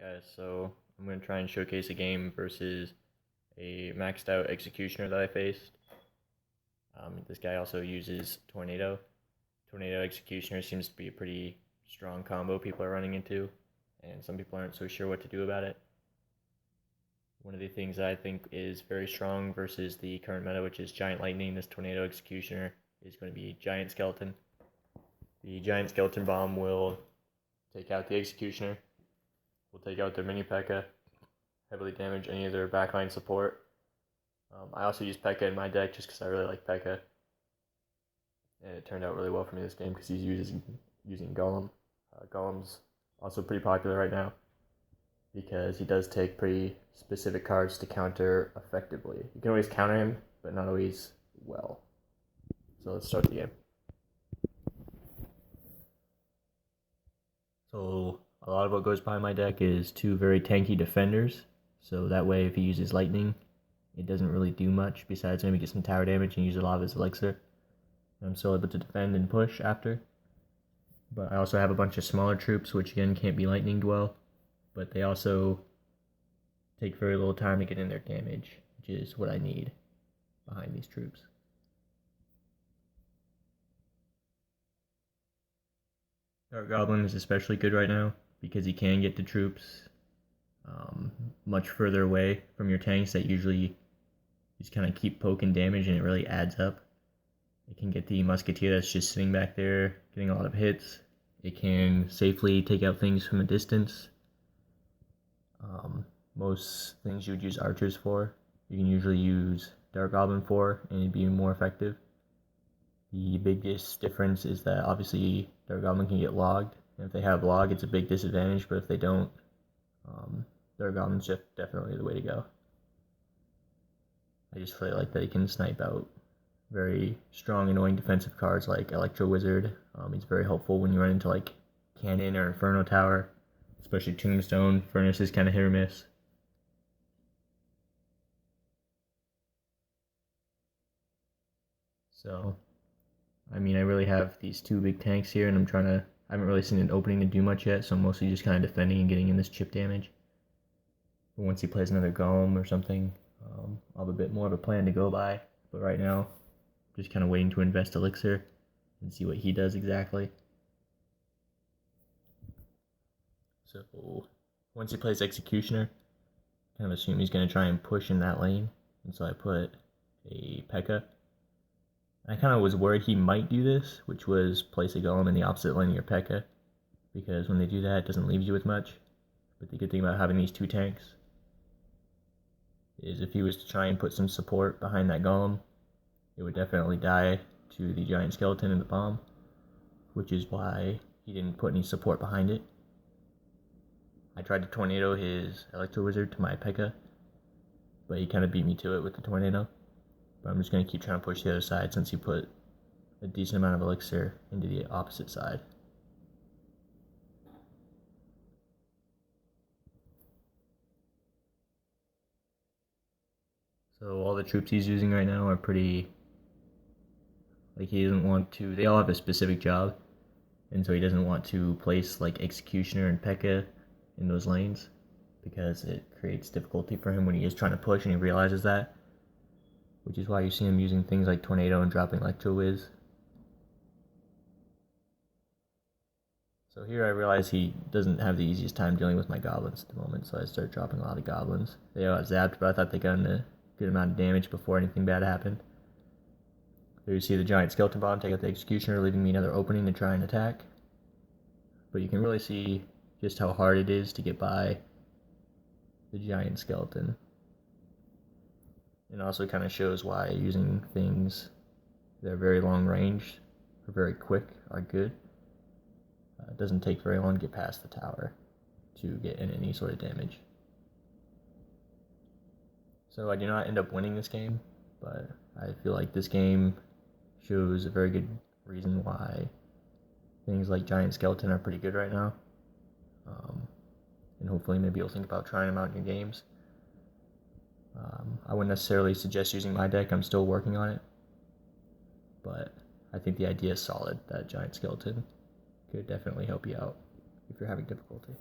Guys, so I'm going to try and showcase a game versus a maxed out Executioner that I faced. This guy also uses Tornado. Tornado Executioner seems to be a pretty strong combo people are running into, and some people aren't so sure what to do about it. One of the things I think is very strong versus the current meta, which is Giant Lightning, this Tornado Executioner is going to be Giant Skeleton. The Giant Skeleton Bomb will take out the Executioner. Will take out their mini P.E.K.K.A, heavily damage any of their backline support. I also use P.E.K.K.A in my deck just because I really like P.E.K.K.A. And it turned out really well for me this game because he's using Golem. Golem's also pretty popular right now because he does take pretty specific cards to counter effectively. You can always counter him, but not always well. So let's start the game. So a lot of what goes behind my deck is two very tanky defenders. So that way if he uses lightning, it doesn't really do much besides maybe get some tower damage and use a lot of his elixir. I'm still able to defend and push after. But I also have a bunch of smaller troops which again can't be lightninged well. But they also take very little time to get in their damage, which is what I need behind these troops. Dark Goblin is especially good right now because he can get the troops much further away from your tanks that usually just kind of keep poking damage and it really adds up. It can get the Musketeer that's just sitting back there getting a lot of hits. It can safely take out things from a distance. Most things you would use archers for, you can usually use Dark Goblin for and it'd be more effective. The biggest difference is that obviously Dark Goblin can get logged, and if they have log, it's a big disadvantage, but if they don't, Dark Goblin's just definitely the way to go. I just really like that he can snipe out very strong, annoying defensive cards like Electro Wizard. He's very helpful when you run into like Cannon or Inferno Tower, especially Tombstone. Furnace is kind of hit or miss. So I mean, I really have these two big tanks here, and I haven't really seen an opening to do much yet, so I'm mostly just kind of defending and getting in this chip damage. But once he plays another Golem or something, I'll have a bit more of a plan to go by. But right now, just kind of waiting to invest Elixir and see what he does exactly. So, once he plays Executioner, kind of assume he's going to try and push in that lane, and so I put a P.E.K.K.A. I kind of was worried he might do this, which was place a Golem in the opposite lane of your P.E.K.K.A, because when they do that, it doesn't leave you with much. But the good thing about having these two tanks is if he was to try and put some support behind that Golem, it would definitely die to the Giant Skeleton and the Bomb, which is why he didn't put any support behind it. I tried to Tornado his Electro Wizard to my P.E.K.K.A, but he kind of beat me to it with the Tornado. But I'm just going to keep trying to push the other side since he put a decent amount of elixir into the opposite side. So all the troops he's using right now are pretty, like he doesn't want to, they all have a specific job, and so he doesn't want to place like Executioner and P.E.K.K.A in those lanes because it creates difficulty for him when he is trying to push and he realizes that. Which is why you see him using things like Tornado and dropping Electro Wiz. So here I realize he doesn't have the easiest time dealing with my goblins at the moment, so I start dropping a lot of goblins. They got zapped, but I thought they got a good amount of damage before anything bad happened. There you see the Giant Skeleton Bomb take out the Executioner, leaving me another opening to try and attack. But you can really see just how hard it is to get by the Giant Skeleton. It also kind of shows why using things that are very long range or very quick are good. It doesn't take very long to get past the tower to get in any sort of damage. So I do not end up winning this game, but I feel like this game shows a very good reason why things like Giant Skeleton are pretty good right now. And hopefully maybe you'll think about trying them out in your games. I wouldn't necessarily suggest using my deck, I'm still working on it. But I think the idea is solid, that Giant Skeleton could definitely help you out if you're having difficulty.